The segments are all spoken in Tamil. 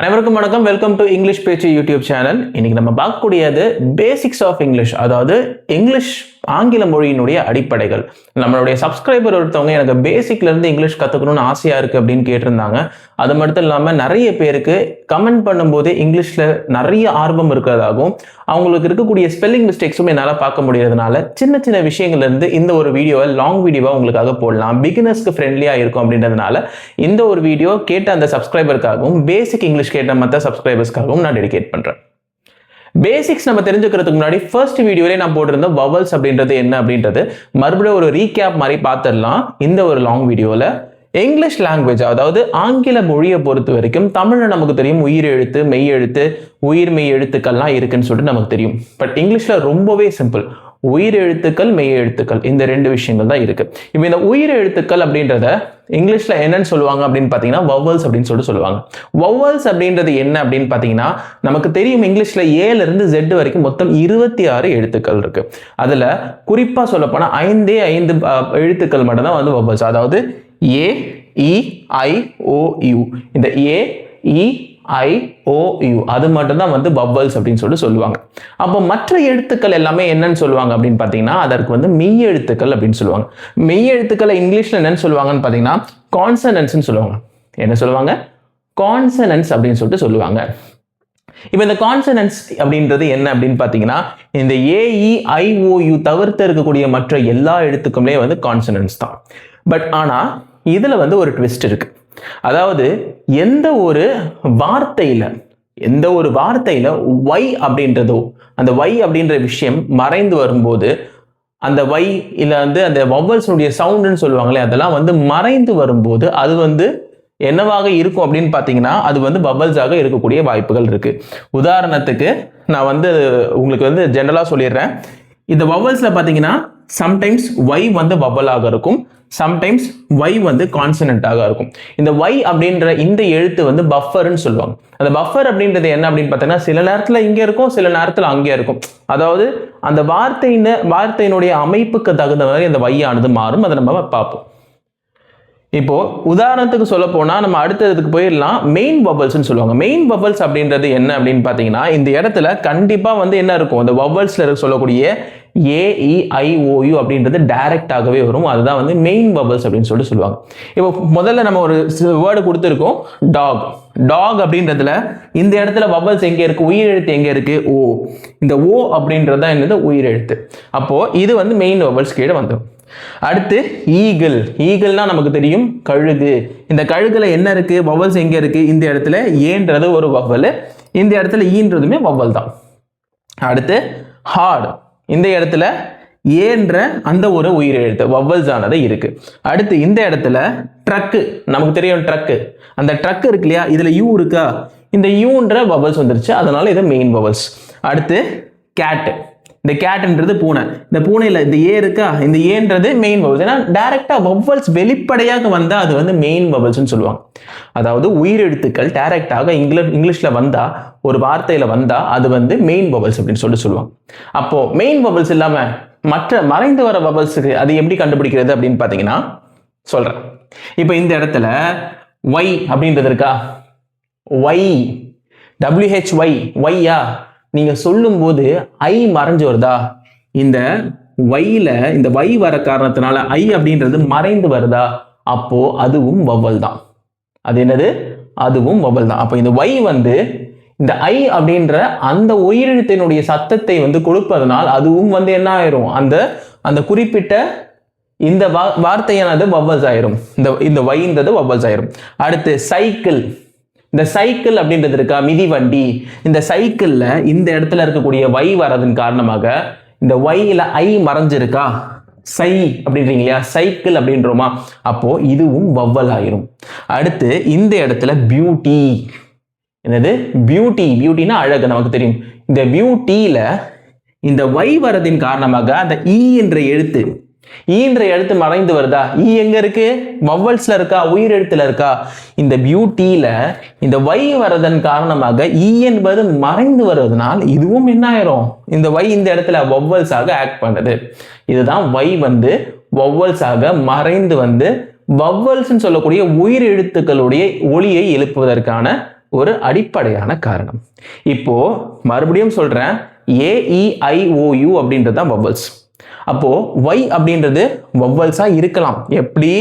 அனைவருக்கும் வணக்கம். வெல்கம் டு இங்கிலீஷ் பேச்சு யூடியூப் சேனல். இன்னைக்கு நம்ம பார்க்கக்கூடியது பேசிக்ஸ் ஆஃப் இங்கிலீஷ், அதாவது இங்கிலீஷ் ஆங்கில மொழியினுடைய அடிப்படைகள். நம்மளுடைய சப்ஸ்கிரைபர் ஒருத்தவங்க எனக்கு பேசிக்ல இருந்து இங்கிலீஷ் கத்துக்கணும்னு ஆசையா இருக்கு அப்படின்னு கேட்டிருந்தாங்க. அது மட்டும் இல்லாம நிறைய பேருக்கு கமெண்ட் பண்ணும்போது இங்கிலீஷ்ல நிறைய ஆர்வம் இருக்கிறதாகவும் அவங்களுக்கு இருக்கக்கூடிய ஸ்பெல்லிங் மிஸ்டேக்ஸும் என்னால் பார்க்க முடியறதுனால சின்ன சின்ன விஷயங்கள்ல இருந்து இந்த ஒரு வீடியோவை லாங் வீடியோவா உங்களுக்காக போடலாம், பிகினர்ஸ்க்கு ஃப்ரெண்ட்லியா இருக்கும் அப்படின்றதுனால இந்த ஒரு வீடியோ கேட்ட அந்த சப்ஸ்கிரைபருக்காகவும் பேசிக் இங்கிலீஷ் கேட்ட மற்ற சப்ஸ்கிரைபர்ஸ்க்காகவும் நான் டெடிகேட் பண்றேன். பேசிக்ஸ் நம்ம தெரிஞ்சுக்கிறதுக்கு முன்னாடி ஃபர்ஸ்ட் வீடியோலே நான் போட்டிருந்த வவல்ஸ் அப்படின்றது என்ன அப்படின்றது மறுபடியும் ஒரு ரீகேப் மாதிரி பார்த்துடலாம். இந்த ஒரு லாங் வீடியோல இங்கிலீஷ் லாங்குவேஜ், அதாவது ஆங்கில மொழியை பொறுத்த வரைக்கும் தமிழ்ல நமக்கு தெரியும் உயிர் எழுத்து, மெய் எழுத்து, உயிர் மெய் எழுத்துக்கள்லாம் இருக்குன்னு சொல்லிட்டு நமக்கு தெரியும். பட் இங்கிலீஷ்ல ரொம்பவே சிம்பிள். உயிர் எழுத்துக்கள், மெய் எழுத்துக்கள், இந்த ரெண்டு விஷயங்கள் தான் இருக்கு. இப்போ இந்த உயிர் எழுத்துக்கள் அப்படின்றத இங்கிலீஷ்ல என்னன்னு சொல்லுவாங்க அப்படின்னு பாத்தீங்கன்னா வவல்ஸ் அப்படின்னு சொல்லிட்டு சொல்லுவாங்க. வவல்ஸ் அப்படின்றது என்ன அப்படின்னு பாத்தீங்கன்னா, நமக்கு தெரியும் இங்கிலீஷ்ல ஏல இருந்து Z வரைக்கும் மொத்தம் 26 எழுத்துக்கள் இருக்கு. அதுல குறிப்பா சொல்ல போனா 5 எழுத்துக்கள் மட்டும் தான் வந்து வவல்ஸ், அதாவது ஏ, இ, ஐ, ஓ, யூ. இந்த ஏ, இ, ஐ, ஓ, யூ அது மட்டும் தான் வந்து வவல்ஸ் அப்படின்னு சொல்லிட்டு சொல்லுவாங்க. அப்போ மற்ற எழுத்துக்கள் எல்லாமே என்னன்னு சொல்லுவாங்க அப்படின்னு பார்த்தீங்கன்னா அதற்கு வந்து மெய் எழுத்துக்கள் அப்படின்னு சொல்லுவாங்க. மெய் எழுத்துக்களை இங்கிலீஷ்ல என்னன்னு சொல்லுவாங்கன்னு பார்த்தீங்கன்னா கான்சனன்ட்ஸ்னு சொல்லுவாங்க. என்ன சொல்லுவாங்க? கான்சனன்ட்ஸ் அப்படின்னு சொல்லிட்டு சொல்லுவாங்க. இப்போ இந்த கான்சனன்ட்ஸ் அப்படின்றது என்ன அப்படின்னு பார்த்தீங்கன்னா இந்த AEIOU தவிர்த்து இருக்கக்கூடிய மற்ற எல்லா எழுத்துக்குமே வந்து கான்சனன்ட்ஸ் தான். பட் ஆனா இதுல வந்து ஒரு ட்விஸ்ட் இருக்கு. அதாவது எந்த ஒரு வார்த்தையில Y அப்படின்றதோ, அந்த Y அப்படின்ற விஷயம் மறைந்து வரும்போது அந்த Y இல்ல வந்து அந்த வவல்ஸுடைய சவுண்டுன்னு சொல்லுவாங்களே, அதெல்லாம் வந்து மறைந்து வரும்போது அது வந்து என்னவாக இருக்கும் அப்படின்னு பார்த்தீங்கன்னா அது வந்து வவல்ஸாக இருக்கக்கூடிய வாய்ப்புகள் இருக்கு. உதாரணத்துக்கு நான் வந்து உங்களுக்கு வந்து ஜெனரலா சொல்லிடுறேன். இந்த வவல்ஸ்ல பார்த்தீங்கன்னா சம்டைம்ஸ் Y வந்து வவலாக இருக்கும், சம்டைம்ஸ் Y வந்து கான்சனன்ட்டாக இருக்கும். இந்த Y அப்படின்ற இந்த எழுத்து வந்து பஃபர்னு சொல்லுவாங்க. அந்த பஃபர் அப்படின்றது என்ன அப்படின்னு பார்த்தீங்கன்னா சில நேரத்தில் இங்கே இருக்கும், சில நேரத்தில் அங்கே இருக்கும். அதாவது அந்த வார்த்தையினுடைய அமைப்புக்கு தகுந்த மாதிரி அந்த Y ஆனது மாறும். அதை நம்ம பார்ப்போம். இப்போ உதாரணத்துக்கு சொல்ல போனா நம்ம அடுத்ததுக்கு போயிடலாம். மெயின் வவல்ஸ்னு சொல்லுவாங்க. மெயின் வவல்ஸ் அப்படின்றது என்ன அப்படின்னு பார்த்தீங்கன்னா இந்த இடத்துல கண்டிப்பா வந்து என்ன இருக்கும், அந்த வவல்ஸ்ல சொல்லக்கூடிய AEIOU அப்படின்றது டைரக்டாகவே வரும். அதுதான் வந்து மெயின் வவல்ஸ் அப்படின்னு சொல்லிட்டு சொல்லுவாங்க. இப்போ முதல்ல நம்ம ஒரு வேர்டு கொடுத்துருக்கோம், டாக். டாக் அப்படின்றதுல இந்த இடத்துல வவல்ஸ் எங்க இருக்கு, உயிர் எழுத்து எங்க இருக்கு, ஓ. இந்த ஓ அப்படின்றது தான் என்னது, உயிர் எழுத்து. அப்போ இது வந்து மெயின் வவல்ஸ் கீழே வந்துடும். அடுத்து ஈகிள். ஈகிள்னா நமக்கு தெரியும் கழுகு. இந்த கழுகுல என்ன இருக்கு, வவல்ஸ் எங்க இருக்கு, இந்த இடத்துல ஏன்றது ஒரு வவல், இந்த இடத்துல ஈன்றதுமே வவல் தான். அடுத்து ஹார்ட். இந்த இடத்துல ஏன்ற அந்த ஒரு உயிர் எழுத்து வவல்ஸ் ஆனது இருக்கு. அடுத்து இந்த இடத்துல ட்ரக்கு. நமக்கு தெரியும் ட்ரக்கு. அந்த ட்ரக் இருக்கு இல்லையா, இதுல யூ இருக்கா, இந்த யூன்ற வவல்ஸ் வந்துருச்சு, அதனால இது மெயின் வவல்ஸ். அடுத்து கேட். இந்த கேட்ன்றது பூனை. இந்த பூனையில இந்த ஏ இருக்கா, இந்த ஏன்றது மெயின் வவல்ஸ். ஏன்னா டைரக்டா வவல்ஸ் வெளிப்படையாக வந்தா அது வந்து மெயின் வவல்ஸ்னு சொல்லுவாங்க. அதாவது உயிர் எழுத்துக்கள் டைரக்டாக இங்கிலீஷ்ல வந்தா, ஒரு வார்த்தையில வந்தா அது வந்து மெயின் வவல்ஸ் அப்படின்னு சொல்லுவாங்க. அப்போ மெயின் வவல்ஸ் இல்லாம மற்ற மறைந்து வர வவல்ஸுக்கு அது எப்படி கண்டுபிடிக்கிறது அப்படின்னு பாத்தீங்கன்னா சொல்றேன். இப்போ இந்த இடத்துல Y அப்படின்றது இருக்கா, Y, WHY, ஒய்யா நீங்க சொல்லும் போது I மறைஞ்சு வருதா, இந்த Yல இந்த Y வர காரணத்தினால I அப்படின்றது மறைந்து வருதா, அப்போ அதுவும் வவல் தான். அது என்னது, அதுவும் வவல் தான். அப்போ இந்த Y வந்து இந்த I அப்படின்ற அந்த உயிரெழுத்தினுடைய சத்தத்தை வந்து கொடுப்பதனால் அதுவும் வந்து என்ன ஆயிரும், அந்த குறிப்பிட்ட இந்த வார்த்தையானது வவல்ஸ் ஆயிரும். இந்த Yன்றது வவல்ஸ் ஆயிரும். அடுத்து சைக்கிள். இந்த சைக்கிள் அப்படின்றது இருக்கா, மிதிவண்டி. இந்த சைக்கிள்ல இந்த இடத்துல இருக்கக்கூடிய Y வரதன் காரணமாக இந்த Yல I மறைஞ்சிருக்கா, சை அப்படின்றீங்க இல்லையா, சைக்கிள் அப்படின்றோமா, அப்போ இதுவும் வவல் ஆயிரும். அடுத்து இந்த இடத்துல பியூட்டி. என்னது, பியூட்டி. பியூட்டினா அழகு, நமக்கு தெரியும். இந்த பியூட்டியில இந்த Y வரதின் காரணமாக அந்த என்ற எழுத்து மறைந்து வருதா, எங்க இருக்கு, வவல்ஸ்ல இருக்கா, உயிர் எழுத்துல இருக்கா. இந்த பியூட்டியில இந்த Y வரதன் காரணமாக என்பது மறைந்து வருவதனால் இதுவும் என்ன ஆயிரும், இந்த Y இந்த இடத்துல வவல்ஸாக ஆக்ட் பண்ணுது. இதுதான் Y வந்து வவல்ஸாக மறைந்து வந்து வவல்ஸ் சொல்லக்கூடிய உயிர் எழுத்துக்களுடைய ஒலியை எழுப்புவதற்கான ஒரு அடிப்படையான காரணம். இப்போ மறுபடியும் சொல்றேன், AEIOU அப்படின்றது தான் வவ்வல்ஸ். அப்போ Y அப்படின்றது வவ்வல்ஸா இருக்கலாம். எப்படி?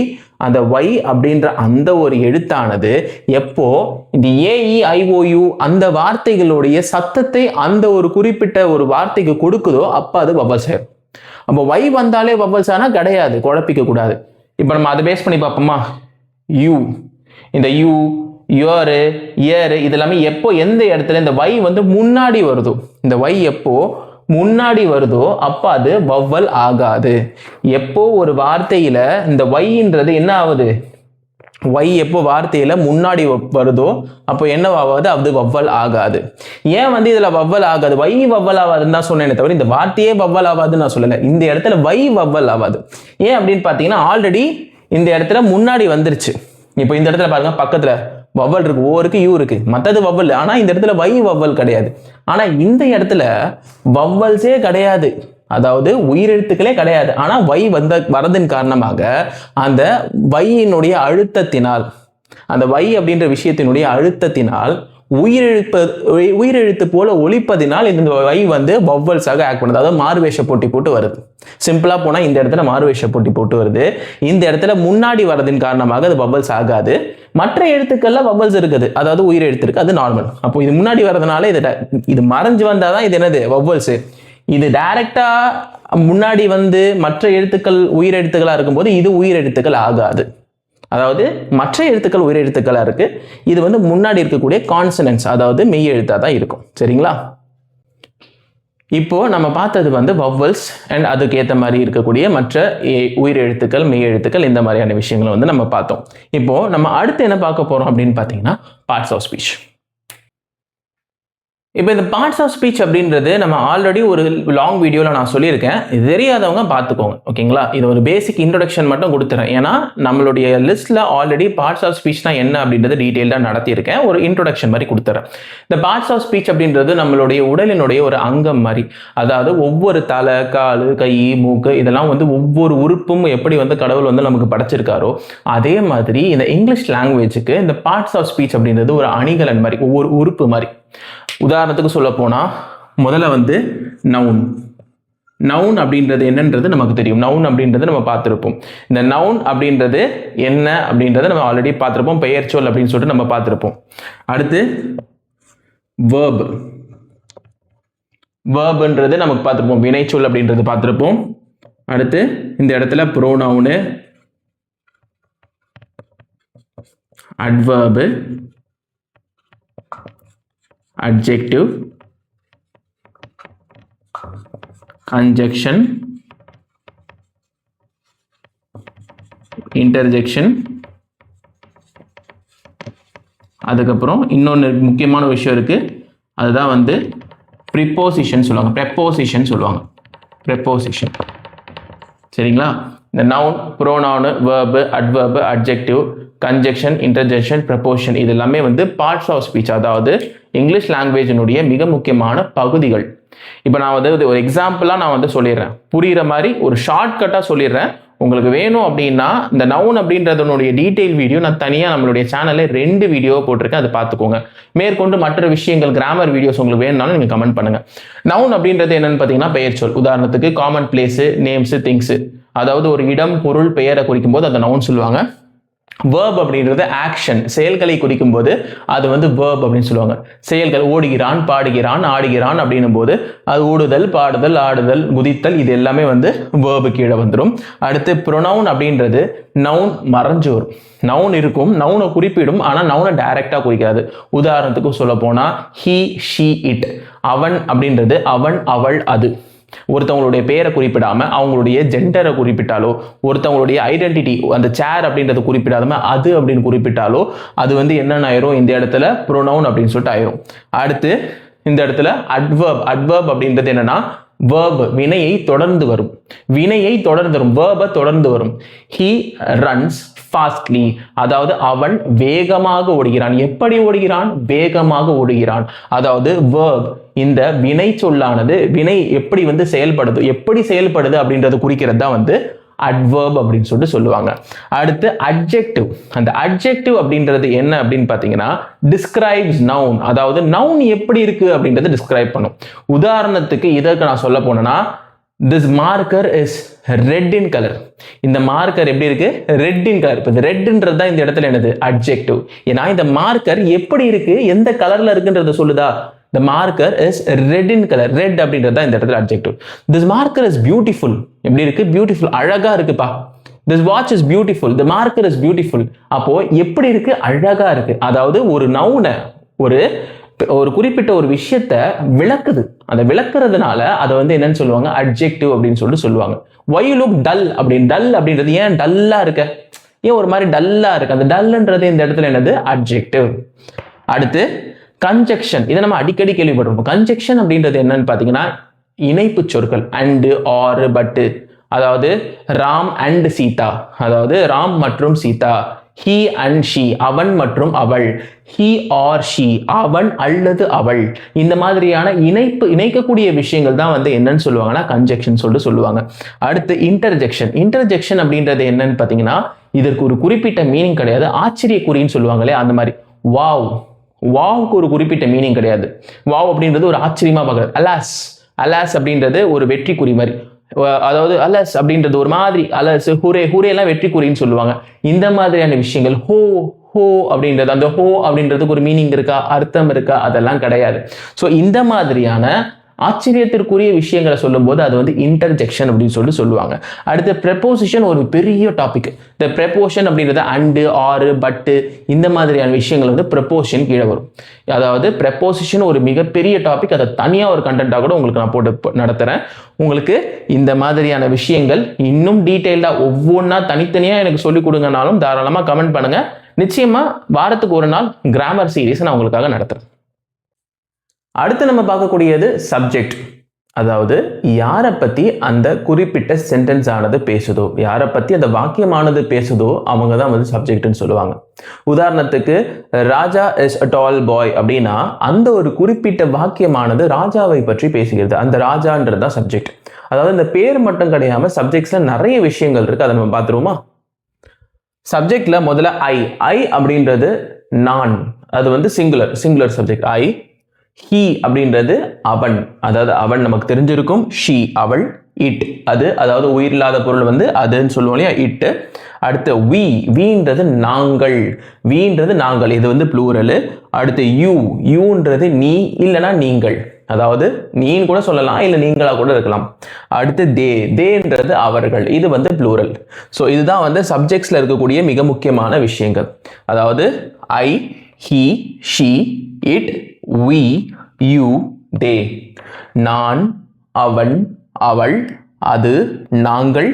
அந்த Y அப்படின்ற அந்த ஒரு எழுத்தானது எப்போ இந்த AEIOU அந்த வார்த்தைகளுடைய சத்தத்தை அந்த ஒரு குறிப்பிட்ட ஒரு வார்த்தைக்கு கொடுக்குதோ அப்ப அது வவ்வல்ஸ் ஆயிடும். அப்போ Y வந்தாலே வவ்வல்ஸ் ஆனா கிடையாது, குழப்பிக்க கூடாது. இப்போ நம்ம அதை பேஸ் பண்ணி பார்ப்போமா? யூ, இந்த யூ, யோரு, இயரு இதெல்லாமே எப்போ எந்த இடத்துல இந்த Y வந்து முன்னாடி வருதோ, இந்த Y எப்போ முன்னாடி வருதோ அப்ப அது வவ்வல் ஆகாது. எப்போ ஒரு வார்த்தையில இந்த Y-ன்றது என்ன ஆகுது? Y எப்போ வார்த்தையில முன்னாடி வருதோ அப்போ என்ன ஆகாது? அது வவ்வல் ஆகாது. ஏன் வந்து இதுல வவ்வல் ஆகாது? Y வவ்வல் ஆகாதுன்னு தான் சொன்னேனே தவிர இந்த வார்த்தையே வவ்வல் ஆகாதுன்னு நான் சொல்லல. இந்த இடத்துல Y வவ்வல் ஆகாது. ஏன் அப்படின்னு பாத்தீங்கன்னா ஆல்ரெடி இந்த இடத்துல முன்னாடி வந்துருச்சு. இப்போ இந்த இடத்துல பாருங்க, பக்கத்துல வவ்வல் இருக்கு, ஓ இருக்கு, யூ இருக்கு, மற்றது வவ்வல். ஆனா இந்த இடத்துல Y வவ்வல் கிடையாது. ஆனா இந்த இடத்துல வவ்வல்ஸே கிடையாது, அதாவது உயிரெழுத்துக்களே கிடையாது. ஆனா Y வரதின் காரணமாக அந்த Y-னுடைய அழுத்தத்தினால், அந்த Y அப்படின்ற விஷயத்தினுடைய அழுத்தத்தினால் உயிரெழுத்து போல ஒலிப்பதினால் இந்த Y வந்து வவ்வல்ஸாக ஆக்ட் பண்ணுது. அதாவது மாறுவேஷ போட்டி போட்டு வருது. சிம்பிளா போனா இந்த இடத்துல மாறுவேஷ போட்டி போட்டு வருது. இந்த இடத்துல முன்னாடி வரதின் காரணமாக அது வவ்வல்ஸ் ஆகாது. மற்ற எழுத்துக்கள்ல வவ்வல்ஸ் இருக்குது, அதாவது உயிரெழுத்து இருக்கு, அது நார்மல். அப்போ இது முன்னாடி வரதுனால இது மறைஞ்சு வந்தாதான் இது என்னது? வவ்வல்ஸ். இது டைரக்டா முன்னாடி வந்து மற்ற எழுத்துக்கள் உயிரெழுத்துக்களா இருக்கும்போது இது உயிரெழுத்துக்கள் ஆகாது. அதாவது மற்ற எழுத்துக்கள் உயிரெழுத்துக்களா இருக்கு, இது வந்து முன்னாடி இருக்கக்கூடிய கான்சனன்ட்ஸ், அதாவது மெய் எழுத்தா தான் இருக்கும். சரிங்களா? இப்போ நம்ம பார்த்தது வந்து வவ்வல்ஸ் அண்ட் அதுக்கு ஏற்ற மாதிரி இருக்கக்கூடிய மற்ற உயிரெழுத்துக்கள், மெய் எழுத்துக்கள், இந்த மாதிரியான விஷயங்களை வந்து நம்ம பார்த்தோம். இப்போ நம்ம அடுத்து என்ன பார்க்க போறோம் அப்படின்னு பார்த்தீங்கன்னா பார்ட்ஸ் ஆஃப் ஸ்பீச். இப்போ இந்த பார்ட்ஸ் ஆஃப் ஸ்பீச் அப்படின்றது நம்ம ஆல்ரெடி ஒரு லாங் வீடியோவில் நான் சொல்லியிருக்கேன். இது தெரியாதவங்க பார்த்துக்கோங்க, ஓகேங்களா? இது ஒரு பேசிக் இன்ட்ரோடக்ஷன் மட்டும் கொடுத்துறேன். ஏன்னா நம்மளுடைய லிஸ்ட்டில் ஆல்ரெடி பார்ட்ஸ் ஆஃப் ஸ்பீச்னா என்ன அப்படின்றது டீட்டெயிலாக நடத்தியிருக்கேன். ஒரு இன்ட்ரோடக்ஷன் மாதிரி கொடுத்துறேன். இந்த பார்ட்ஸ் ஆஃப் ஸ்பீச் அப்படின்றது நம்மளுடைய உடலினுடைய ஒரு அங்கம் மாதிரி. அதாவது ஒவ்வொரு தலை, கால், கை, மூக்கு இதெல்லாம் வந்து ஒவ்வொரு உறுப்பும் எப்படி வந்து கடவுள் வந்து நமக்கு படைச்சிருக்காரோ அதே மாதிரி இந்த இங்கிலீஷ் லாங்குவேஜுக்கு இந்த பார்ட்ஸ் ஆஃப் ஸ்பீச் அப்படின்றது ஒரு அணிகலன் மாதிரி, ஒவ்வொரு உறுப்பு மாதிரி. உதாரணத்துக்கு சொல்ல போனா முதல்ல வந்து நவுன். நவுன் அப்படின்றது என்னன்றது நமக்கு தெரியும். நவுன் அப்படின்றது நம்ம பார்த்துருப்போம். இந்த நவுன் அப்படின்றது என்ன அப்படின்றத நம்ம ஆல்ரெடி பார்த்துருப்போம். பெயர் சொல் அப்படின்னு சொல்லிட்டு நம்ம பார்த்துருப்போம். அடுத்து வேர்ப். வேர்ப்ன்றது நமக்கு பார்த்துருப்போம். வினைச்சொல் அப்படின்றது பார்த்துருப்போம். அடுத்து இந்த இடத்துல ப்ரோனவுனு, அட்வர்பு, adjective, conjunction, interjection, அதுக்கப்புறம் இன்னொன்று முக்கியமான விஷயம் இருக்கு, அதுதான் வந்து ப்ரிப்போசிஷன் சொல்லுவாங்க. ப்ரெப்போசிஷன் சொல்லுவாங்க. ப்ரெப்போசிஷன். சரிங்களா? இந்த noun, pronoun, verb, adverb, adjective, conjunction, interjection, proportion இது எல்லாமே வந்து பார்ட்ஸ் ஆஃப் ஸ்பீச், அதாவது இங்கிலீஷ் லாங்குவேஜினுடைய மிக முக்கியமான பகுதிகள். இப்போ நான் வந்து ஒரு எக்ஸாம்பிளாக நான் வந்து சொல்லிடுறேன், புரிகிற மாதிரி ஒரு ஷார்ட்கட்டாக சொல்லிடுறேன். உங்களுக்கு வேணும் அப்படின்னா இந்த நவுன் அப்படின்றதனுடைய டீட்டெயில் வீடியோ நான் தனியாக நம்மளுடைய சேனலில் 2 வீடியோ போட்டிருக்கேன், அதை பார்த்துக்கோங்க. மேற்கொண்டு மற்ற விஷயங்கள், கிராமர் வீடியோஸ் உங்களுக்கு வேணும்னாலும் நீங்கள் கமெண்ட் பண்ணுங்கள். நவுன் அப்படின்றது என்னன்னு பார்த்தீங்கன்னா பெயர் சொல். உதாரணத்துக்கு காமன் பிளேஸு, நேம்ஸு, திங்ஸு, அதாவது ஒரு இடம், பொருள், பெயரை குறிக்கும் போது அதை நவுன் சொல்லுவாங்க. வேர்ப் அப்படின்றது ஆக்ஷன், செயல்களை குறிக்கும் போது அது வந்து வேர்ப் அப்படின்னு சொல்லுவாங்க. செயல்கள், ஓடுகிறான், பாடுகிறான், ஆடுகிறான் அப்படின்னும் போது அது ஓடுதல், பாடுதல், ஆடுதல், குதித்தல் இது எல்லாமே வந்து வேர்பு கீழே வந்துடும். அடுத்து ப்ரொனவுன் அப்படின்றது நவுன் மறைஞ்சு வரும். நவுன் இருக்கும், நவுனை குறிப்பிடும், ஆனால் நவுனை டைரக்டாக குறிக்காது. உதாரணத்துக்கு சொல்ல போனால் ஹி, ஷி, இட். அவன் அப்படின்றது அவன், அவள், அது. ஒருத்தவங்களுடைய பேரை குறிப்பிடாம அவங்களுடைய ஜெண்டரை குறிப்பிட்டாலோ, ஒருத்தவங்களுடைய ஐடென்டிட்டி அந்த சேர் அப்படின்றத குறிப்பிடாம அது அப்படின்னு குறிப்பிட்டாலோ அது வந்து என்னென்ன ஆயிரும்? இந்த இடத்துல ப்ரோனவுன் அப்படின்னு சொல்லிட்டு ஆயிரும். அடுத்து இந்த இடத்துல அட்வர்ப். அட்வர்ப் அப்படின்றது என்னன்னா verb, வினையை தொடர்ந்து வரும். வினையை தொடர்ந்து வரும், verb தொடர்ந்து வரும். He runs fastly, அதாவது அவன் வேகமாக ஓடுகிறான். எப்படி ஓடுகிறான்? வேகமாக ஓடுகிறான். அதாவது verb, இந்த வினை சொல்லானது வினை எப்படி வந்து செயல்படுது, எப்படி செயல்படுது அப்படின்றது குறிக்கிறது தான் வந்து அட்வர்ப் அப்படின்னு சொல்லிட்டு சொல்லுவாங்க. அடுத்து அட்ஜெக்டிவ். அந்த அட்ஜெக்டிவ் அப்படின்றது என்ன அப்படின்னு பார்த்தீங்கன்னா டிஸ்கிரைப்ஸ் நவுன், அதாவது நவுன் எப்படி இருக்கு அப்படின்றத டிஸ்கிரைப் பண்ணும். உதாரணத்துக்கு இதற்கு நான் சொல்ல போனேன்னா this marker is red in color. இந்த மார்க்கர் எப்படி இருக்கு? Red in colour. இப்போ இந்த ரெட்ன்றது தான் இந்த இடத்துல என்னது? அட்ஜெக்டிவ். ஏன்னா இந்த மார்க்கர் எப்படி இருக்கு, எந்த கலர்ல இருக்குன்றத சொல்லுதா? the marker is red in color. Red அப்படின்றது தான் இந்த இடத்துல adjective. this marker is beautiful. எப்படி இருக்கு? பியூட்டிஃபுல், அழகா இருக்குப்பா. this watch is beautiful. the marker is beautiful. அப்போ எப்படி இருக்கு? அழகா இருக்கு. அதாவது ஒரு நவுனை, ஒரு குறிப்பிட்ட ஒரு விஷயத்த விளக்குது. அந்த விளக்குறதுனால அதை வந்து என்னன்னு சொல்லுவாங்க? அட்ஜெக்டிவ் அப்படின்னு சொல்லிட்டு சொல்லுவாங்க. why you look dull அப்படின்னு, டல் அப்படின்றது ஏன் டல்லா இருக்க, ஏன் ஒரு மாதிரி டல்லா இருக்கு, அந்த டல்ன்றது இந்த இடத்துல என்னது? அட்ஜெக்டிவ். அடுத்து கன்ஜெக்ஷன். இதை நம்ம அடிக்கடி கேள்விப்பட்டிருப்போம். கன்ஜெக்ஷன் அப்படின்றது என்னன்னு பார்த்தீங்கன்னா இணைப்பு சொற்கள், அண்டு, ஆர், பட்டு. அதாவது ராம் அண்ட் சீதா, அதாவது ராம் மற்றும் சீதா. he and she, அவன் மற்றும் அவள். he or she, அவன் அல்லது அவள். இந்த மாதிரியான இணைக்கக்கூடிய விஷயங்கள் தான் வந்து என்னன்னு சொல்லுவாங்கன்னா கன்ஜெக்ஷன் சொல்லிட்டு சொல்லுவாங்க. அடுத்து இன்டர்ஜெக்ஷன். இன்டர்ஜெக்ஷன் அப்படின்றது என்னன்னு பார்த்தீங்கன்னா இதற்கு ஒரு குறிப்பிட்ட மீனிங் கிடையாது, ஆச்சரிய குறின்னு சொல்லுவாங்களே அந்த மாதிரி. வாவ், வாவுக்கு ஒரு குறிப்பிட்ட மீனிங் கிடையாது. வாவ் அப்படின்றது ஒரு ஆச்சரியமா பார்க்குறது. அலாஸ், அலாஸ் அப்படின்றது ஒரு வெற்றி குறி மாதிரி. அதாவது அலஸ் அப்படின்றது ஒரு மாதிரி, அலஸ், ஹூரே, ஹூரே எல்லாம் வெற்றி குறின்னு சொல்லுவாங்க. இந்த மாதிரியான விஷயங்கள். ஹோ, ஹோ அப்படின்றது, அந்த ஹோ அப்படின்றதுக்கு ஒரு மீனிங் இருக்கா, அர்த்தம் இருக்கா? அதெல்லாம் கிடையாது. ஸோ இந்த மாதிரியான ஆச்சரியத்திற்குரிய விஷயங்களை சொல்லும்போது அது வந்து இன்டர்ஜெக்ஷன் அப்படின்னு சொல்லிட்டு சொல்லுவாங்க. அடுத்து ப்ரெப்போசிஷன், ஒரு பெரிய டாபிக். இந்த ப்ரெப்போஷன் அப்படின்றது அண்டு, ஆறு, பட்டு, இந்த மாதிரியான விஷயங்கள் வந்து ப்ரெப்போசிஷன் கீழே வரும். அதாவது ப்ரெப்போசிஷன் ஒரு மிகப்பெரிய டாபிக். அதை தனியாக ஒரு கண்டென்ட்டாக கூட உங்களுக்கு நான் போட்டு நடத்துகிறேன். உங்களுக்கு இந்த மாதிரியான விஷயங்கள் இன்னும் டீட்டெயில்டாக ஒவ்வொன்றா தனித்தனியாக எனக்கு சொல்லிக் கொடுங்கனாலும் தாராளமாக கமெண்ட் பண்ணுங்கள். நிச்சயமாக வாரத்துக்கு ஒரு நாள் கிராமர் சீரீஸ் நான் உங்களுக்காக நடத்துகிறேன். அடுத்து நம்ம பார்க்கக்கூடியது சப்ஜெக்ட். அதாவது யாரை பற்றி அந்த குறிப்பிட்ட சென்டென்ஸ் ஆனது பேசுதோ, யாரை பற்றி அந்த வாக்கியமானது பேசுதோ அவங்க தான் வந்து சப்ஜெக்ட்னு சொல்லுவாங்க. உதாரணத்துக்கு ராஜா இஸ் அ டால் பாய் அப்படின்னா அந்த ஒரு குறிப்பிட்ட வாக்கியமானது ராஜாவை பற்றி பேசுகிறது. அந்த ராஜான்றது தான் சப்ஜெக்ட். அதாவது இந்த பேர் மட்டும் கிடையாம சப்ஜெக்ட்ஸ்ல நிறைய விஷயங்கள் இருக்கு. அதை நம்ம பார்த்துருவோமா? சப்ஜெக்ட்ல முதல்ல ஐ அப்படின்றது நான், அது வந்து சிங்குலர் சப்ஜெக்ட். ஐ. ஹி அப்படின்றது அவன், அதாவது அவன் நமக்கு தெரிஞ்சிருக்கும். ஷி அவள். இட் அது, அதாவது உயிரில்லாத பொருள் வந்து அதுன்னு சொல்லுவோம் இல்லையா, இட்டு. அடுத்து வீன்றது நாங்கள், வீன்றது நாங்கள், இது வந்து ப்ளூரலு. அடுத்து யூன்றது நீ இல்லைனா நீங்கள், அதாவது நீன்னு கூட சொல்லலாம், இல்லை நீங்களா கூட இருக்கலாம். அடுத்து தேன்றது அவர்கள், இது வந்து ப்ளூரல். ஸோ இதுதான் வந்து சப்ஜெக்ட்ஸ்ல இருக்கக்கூடிய மிக முக்கியமான விஷயங்கள். அதாவது I, he, she, it, we, you, they. நான், அவன், அவள், அது, நாங்கள்,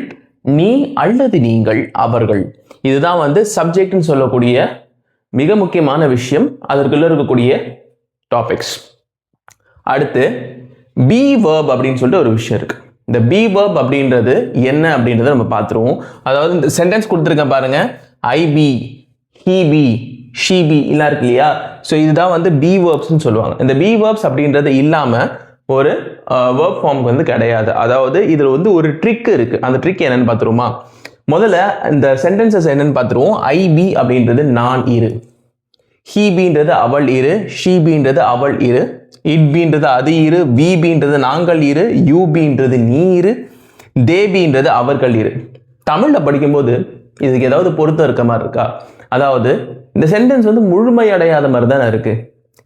நீ அல்லது நீங்கள், அவர்கள். இதுதான் வந்து சப்ஜெக்ட்னு சொல்லக்கூடிய மிக முக்கியமான விஷயம், அதற்குள்ள இருக்கக்கூடிய டாபிக்ஸ். அடுத்து பி verb அப்படின்னு சொல்லிட்டு ஒரு விஷயம் இருக்கு. இந்த பி verb அப்படின்றது என்ன அப்படின்றத நம்ம பார்த்துருவோம். அதாவது இந்த சென்டென்ஸ் கொடுத்துருக்கேன் பாருங்க, I be, he be, she be எல்லாம் இருக்கு இல்லையா. ஸோ இதுதான் வந்து பி வேர்ப்ஸ்ன்னு சொல்லுவாங்க. இந்த பி வேர்ப்ஸ் அப்படின்றது இல்லாமல் ஒரு வேர்ப் ஃபார்முக்கு வந்து கிடையாது. அதாவது இதில் வந்து ஒரு ட்ரிக் இருக்கு. அந்த ட்ரிக் என்னன்னு பார்த்துருவோமா? முதல்ல இந்த சென்டென்சஸ் என்னன்னு பார்த்துருவோம். ஐ பி அப்படின்றது நான் இரு, ஹி பின்றது அவள் இரு, ஷி பின்றது அவள் இரு, இட் பின்றது அது இரு, வி பின்றது நாங்கள் இரு, யூ பின்றது நீ இரு, தே பின்றது அவர்கள் இரு. தமிழில் படிக்கும்போது இதுக்கு ஏதாவது பொருத்தம் இருக்க மாதிரி இருக்கா? அதாவது இந்த சென்டென்ஸ் வந்து முழுமையடையாத மாதிரி தானே இருக்கு.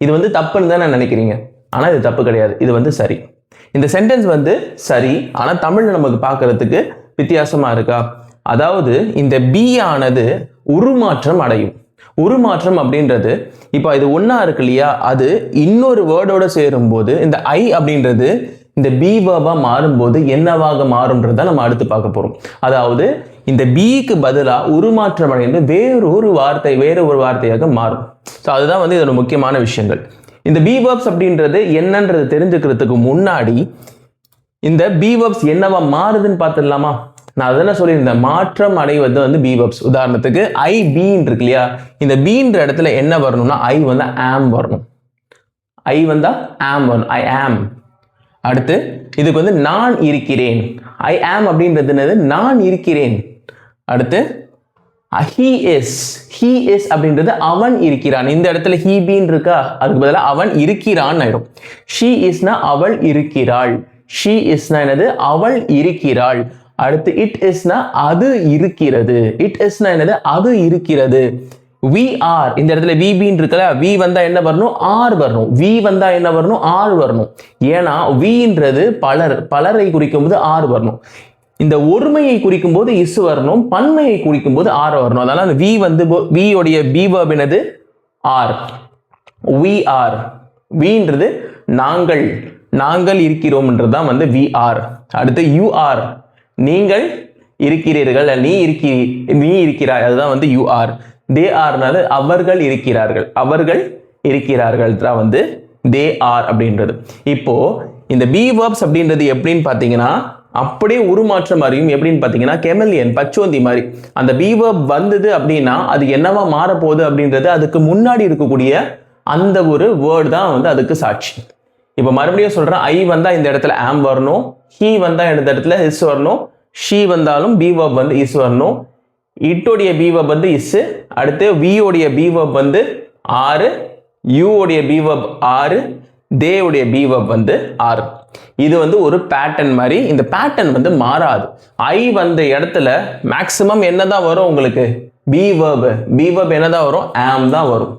இது வந்து தப்புன்னு தானே நினைக்கிறீங்க, ஆனால் இது தப்பு கிடையாது, இது வந்து சரி. இந்த சென்டென்ஸ் வந்து சரி, ஆனால் தமிழ்ல நமக்கு பார்க்கறதுக்கு வித்தியாசமா இருக்கா? அதாவது இந்த பி ஆனது உருமாற்றம் அடையும். உருமாற்றம் அப்படின்றது இப்போ இது ஒன்னா இருக்கு இல்லையா, அது இன்னொரு வேர்டோட சேரும் போது இந்த ஐ அப்படின்றது இந்த பி வேர்பா மாறும்போது என்னவாக மாறும்ன்றத நம்ம அடுத்து பார்க்க போறோம். அதாவது இந்த பிக்கு பதிலாக உருமாற்றம் அடைந்து வேறு ஒரு வார்த்தையாக மாறும். ஸோ அதுதான் வந்து இதோட முக்கியமான விஷயங்கள். இந்த பி வேர்ப்ஸ் அப்படின்றது என்னன்றது தெரிஞ்சுக்கிறதுக்கு முன்னாடி இந்த பி வேர்ப்ஸ் என்னவா மாறுதுன்னு பார்த்துடலாமா? நான் அதெல்லாம் சொல்லியிருந்தேன், மாற்றம் அடைவது வந்து பி வேர்ப்ஸ். உதாரணத்துக்கு ஐ பீன் இருக்கு இல்லையா, இந்த பீன்ற இடத்துல என்ன வரணும்னா ஐ வந்து ஆம் வரணும். ஐ வந்தா ஆம் வரணும், ஐ ஆம். அடுத்து இதுக்கு வந்து நான் இருக்கிறேன், ஐ ஆம் அப்படின்றது என்னது? நான் இருக்கிறேன். அடுத்து he is அப்படின்றது அவன் இருக்கிறான். இந்த இடத்துல he been இருக்கா, அதுக்கு பதிலாக அவன் இருக்கிறான் ஆயிடும். she isனா அவள் இருக்கிறாள். she isனா என்னது? அவள் இருக்கிறாள். அடுத்து it isனா அது இருக்கிறது. it isனா என்னது? அது இருக்கிறது. we are, இந்த இடத்துல we been இருக்குல்ல, we வந்தா என்ன வரணும்? r வரணும். we வந்தா என்ன வரணும்? r வரணும். ஏன்னா weன்றது பலரை குறிக்கும் போது r வரணும். இந்த ஒருமையை குறிக்கும் போது is வரணும், பன்மையை குறிக்கும் போது r வரணும். அதனால அந்த we வந்து we உடைய be verb என்னது? r. we are, weன்றது நாங்கள் இருக்கிறோம்ன்றது தான் வந்து we are. அடுத்து you are, நீங்கள் இருக்கிறீர்கள், நீ இருக்கிறாய், அதுதான் வந்து you are. they are அவர்கள் இருக்கிறார்கள் தான் வந்து they are அப்படின்றது. இப்போ இந்த be verbs அப்படின்றது எப்படின்னு பார்த்தீங்கன்னா அப்படியே உருமாற்றம் அறியும். எப்படின்னு பார்த்தீங்கன்னா கெமலியன், பச்சோந்தி மாதிரி. அந்த be verb வந்தது அப்படின்னா அது என்னவா மாறப்போகுது அப்படின்றது அதுக்கு முன்னாடி இருக்கக்கூடிய அந்த ஒரு வேர்டு தான் வந்து அதுக்கு சாட்சி. இப்போ மறுபடியும் சொல்றேன், ஐ வந்தா இந்த இடத்துல ஆம் வரணும், he வந்தா இந்த இடத்துல his வரணும், she வந்தாலும் be verb வந்து is வரணும், இட்டோடைய be verb வந்து is, அடுத்து we உடைய be verb வந்து ஆறு, you உடைய be verb ஆறு, they உடைய be verb வந்து ஆறு. இது வந்து ஒரு பேட்டர்ன் மாதிரி. இந்த பேட்டர்ன் வந்து மாறாது. ஐ வந்த இடத்துல மேக்சிமம் என்னதான் வரும் உங்களுக்கு? be verb என்னதான் வரும்? am தான் வரும்.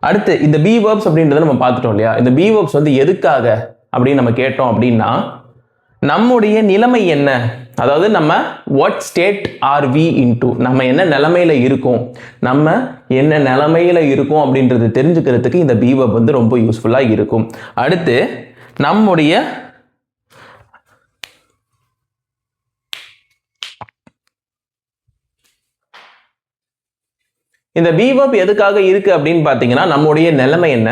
அடுத்து இந்த be verbs அப்படின்றத நம்ம பார்த்துட்டோம் இல்லையா? இந்த be verbs வந்து எதுக்காக அப்படின்னு நம்ம கேட்டோம் அப்படின்னா, நம்முடைய நிலைமை என்ன, அதாவது நம்ம what state are we into, நம்ம என்ன நிலைமையில இருக்கோம், அப்படின்றது தெரிஞ்சுக்கிறதுக்கு இந்த be verb வந்து ரொம்ப யூஸ்ஃபுல்லா இருக்கும். அடுத்து நம்முடைய இந்த be verb எதுக்காக இருக்கு அப்படின்னு பார்த்தீங்கன்னா, நம்முடைய நிலைமை என்ன,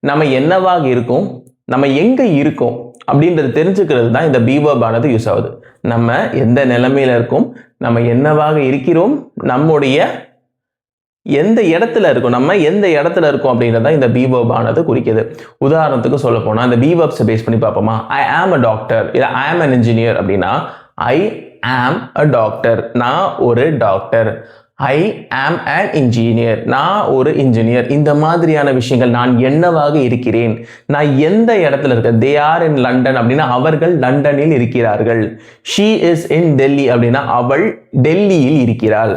நம்ம என்னவாக இருக்கோம், நம்ம எங்க இருக்கோம் அப்படின்றது தெரிஞ்சுக்கிறது தான் இந்த be verb ஆனது யூஸ் ஆகுது. நம்ம எந்த நிலைமையில இருக்கோம், நம்ம என்னவாக இருக்கிறோம், நம்முடைய எந்த இடத்துல இருக்கும், அப்படின்றத இந்த be verb ஆனது குறிக்குது. உதாரணத்துக்கு சொல்ல போனா இந்த be verbs பேஸ் பண்ணி பார்ப்போமா? I am a doctor இல்ல I am an engineer அப்படின்னா I am a doctor, நான் ஒரு doctor. I am an engineer, நான் ஒரு இன்ஜினியர். இந்த மாதிரியான விஷயங்கள், நான் என்னவாக இருக்கிறேன், நான் எந்த இடத்துல இருக்கேன். they are in London அப்படின்னா அவர்கள் லண்டனில் இருக்கிறார்கள். she is in Delhi அப்படின்னா அவள் டெல்லியில் இருக்கிறாள்.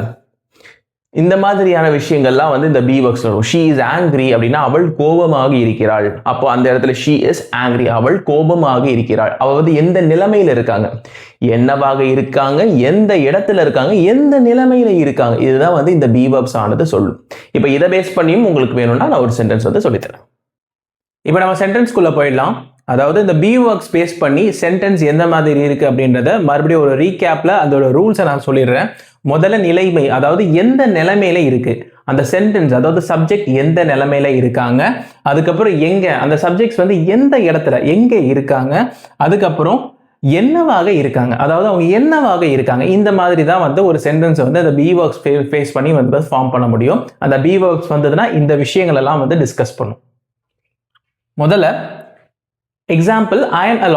இந்த மாதிரியான விஷயங்கள்லாம் வந்து இந்த be verbs வரும். she is angry அப்படின்னா அவள் கோபமாக இருக்கிறாள். அப்போ அந்த இடத்துல she is angry, அவள் கோபமாக இருக்கிறாள். அவ வந்து எந்த நிலைமையில இருக்காங்க, என்னவாக இருக்காங்க, எந்த இடத்துல இருக்காங்க, எந்த நிலைமையில இருக்காங்க, இதுதான் வந்து இந்த be verbs ஆனது சொல்லும். இப்போ இதை பேஸ் பண்ணியும் உங்களுக்கு வேணும்னா நான் ஒரு சென்டென்ஸ் வந்து சொல்லித்தரேன். இப்போ நம்ம சென்டென்ஸ்குள்ள போயிடலாம். அதாவது இந்த be verbs பேஸ் பண்ணி சென்டென்ஸ் எந்த மாதிரி இருக்கு அப்படின்றத மறுபடியும் ஒரு ரீகேப்ல அதோட ரூல்ஸை நான் சொல்லிடுறேன். முதல்ல நிலைமை, அதாவது எந்த நிலைமையில இருக்கு அந்த சென்டென்ஸ், அதாவது சப்ஜெக்ட் எந்த நிலைமையில இருக்காங்க, அதுக்கப்புறம் எங்க அந்த சப்ஜெக்ட்ஸ் வந்து எந்த இடத்துல எங்க இருக்காங்க, அதுக்கப்புறம் என்னவாக இருக்காங்க, அதாவது அவங்க என்னவாக இருக்காங்க. இந்த மாதிரி தான் வந்து ஒரு சென்டென்ஸ் வந்து அந்த be verbs ஃபேஸ் பண்ணி வந்து ஃபார்ம் பண்ண முடியும். அந்த be verbs வந்ததுன்னா இந்த விஷயங்கள் எல்லாம் வந்து டிஸ்கஸ் பண்ணும். முதல்ல example, I am a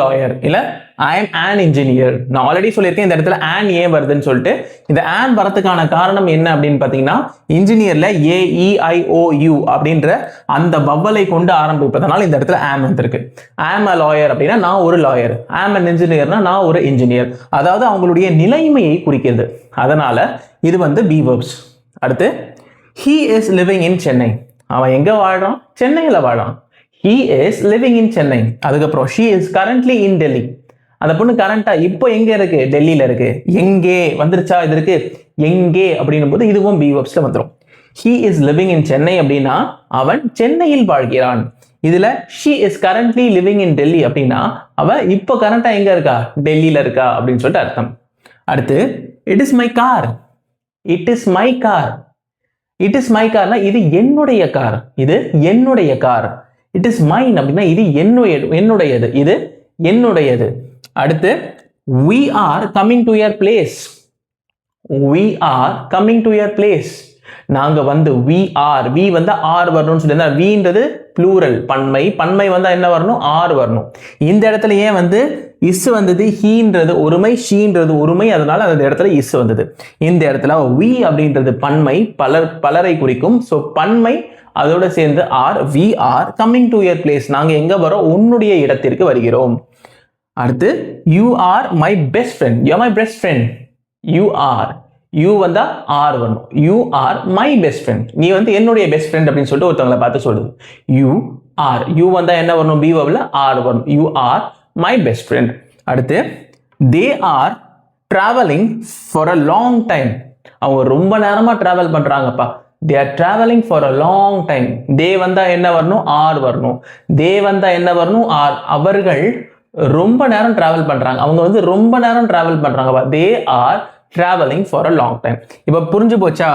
lawyer இல்ல I am an engineer. நான் ஆல்ரெடி சொல்லியிருக்கேன் இந்த இடத்துல an ஏன் வருதுன்னு சொல்லிட்டு. இந்த an வரதுக்கான காரணம் என்ன அப்படின்னு பார்த்தீங்கன்னா, இன்ஜினியர்ல AEIOU அப்படின்ற அந்த வவ்வலை கொண்டு ஆரம்பிப்பதனால இந்த இடத்துல am வந்திருக்கு. I am a lawyer அப்படின்னா நான் ஒரு லாயர், I am an engineerனா நான் ஒரு இன்ஜினியர், அதாவது அவங்களுடைய நிலைமையை குறிக்கிறது. அதனால இது வந்து be verbs. அடுத்து he is living in Chennai, அவன் எங்க வாழ்றான்? சென்னையில வாழ்றான். he is living in Chennai. அதுக்கப்புறம் she is currently in Delhi, அந்த பொண்ணு கரண்டா இப்போ எங்க இருக்கு? டெல்லியில இருக்கு. எங்கே வந்துருச்சா? இது இருக்கு எங்கே அப்படின்னும் போது இதுவும் be verbsல வந்துடும். he is living in Chennai அப்படின்னா அவன் சென்னையில் வாழ்கிறான். இதுல she is currently living in Delhi அப்படின்னா அவ இப்போ கரண்டா எங்க இருக்கா? டெல்லியில இருக்கா அப்படின்னு சொல்லிட்டு அர்த்தம். அடுத்து it is my car, it is my car, it is my carனா இது என்னுடைய கார், இது என்னுடைய கார். it is mine அப்படின்னா இது என்னுடையது, இது என்னுடையது. அடுத்து we are coming to your place, we are coming to your place, நாங்க வந்து we are, we வந்தா ஆர் வரணும்னு சொல்லியிருந்தா, வீன்றது ப்ளூரல் பன்மை, பன்மை வந்தா என்ன வரணும், ஆர் வரணும். இந்த இடத்துல ஏன் வந்து இஸ் வந்தது, ஹீன்றது ஒருமை, ஷீன்றது ஒருமை, அதனால அந்த இடத்துல இஸ் வந்தது. இந்த இடத்துல we அப்படின்றது பன்மை, பலரை குறிக்கும். ஸோ பன்மை அதோட சேர்ந்து R, we are coming to your place, நாங்க எங்க வரோம், உன்னுடைய இடத்திற்கு வருகிறோம். அடுத்து you are my best friend, you are my best friend, you are, you வந்தா ஆர் வரணும். you are my best friend, நீ வந்து என்னுடைய பெஸ்ட் ஃப்ரெண்ட் அப்படின்னு சொல்லிட்டு ஒருத்தவங்களை பார்த்து சொல்லுது. you are, you வந்தா என்ன வரணும், பி வர்ப்ல ஆர் வரணும். you are my best friend. அடுத்து they are traveling for a long time, அவங்க ரொம்ப நேரமா travel பண்றாங்கப்பா. they are traveling for a long time, they வந்தா என்ன வரணும், ஆர் வரணும். they வந்தா என்ன வரணும், ஆர். அவர்கள் ரொம்ப நேரம் டிராவல் பண்றாங்க, அவங்க வந்து ரொம்ப நேரம் travel பண்றாங்கப்பா. they are traveling for a long time. இப்ப புரிஞ்சு போச்சா?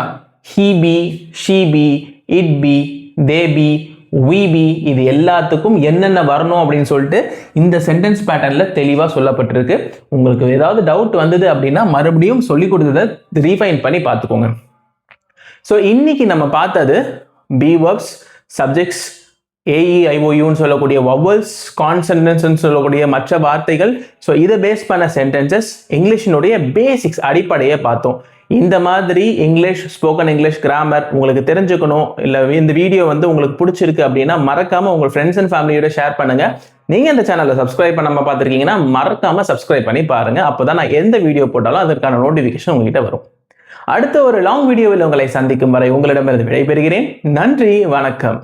he be, she be, it be, they be, we be, இது எல்லாத்துக்கும் என்னென்ன வரணும் அப்படின்னு சொல்லிட்டு இந்த சென்டென்ஸ் பேட்டர்ன்ல தெளிவா சொல்லப்பட்டிருக்கு. உங்களுக்கு ஏதாவது டவுட் வந்தது அப்படின்னா மறுபடியும் சொல்லி கொடுத்ததை ரீஃபைன் பண்ணி பார்த்துக்கோங்க. ஸோ இன்னைக்கு நம்ம பார்த்தது பி வெர்ப்ஸ், சப்ஜெக்ட்ஸ், ஏஇஐஓயூன்னு சொல்லக்கூடிய வவல்ஸ், கான்சனன்ட்ஸ்னு சொல்லக்கூடிய மற்ற வார்த்தைகள். ஸோ இதை பேஸ் பண்ண சென்டென்சஸ், இங்கிலீஷினுடைய பேசிக்ஸ் அடிப்படையை பார்த்தோம். இந்த மாதிரி இங்கிலீஷ், ஸ்போக்கன் இங்கிலீஷ், கிராமர் உங்களுக்கு தெரிஞ்சுக்கணும், இல்லை இந்த வீடியோ வந்து உங்களுக்கு பிடிச்சிருக்கு அப்படின்னா மறக்காம உங்கள் ஃப்ரெண்ட்ஸ் அண்ட் ஃபேமிலியோட ஷேர் பண்ணுங்க. நீங்க இந்த சேனலை சப்ஸ்கிரைப் பண்ணாம பார்த்துருக்கீங்கன்னா மறக்காம சப்ஸ்கிரைப் பண்ணி பாருங்க. அப்போதான் நான் எந்த வீடியோ போட்டாலும் அதற்கான நோட்டிஃபிகேஷன் உங்ககிட்ட வரும். அடுத்த ஒரு லாங் வீடியோவில் உங்களை சந்திக்கும் வரை உங்களிடமிருந்து விடைபெறுகிறேன். நன்றி, வணக்கம்.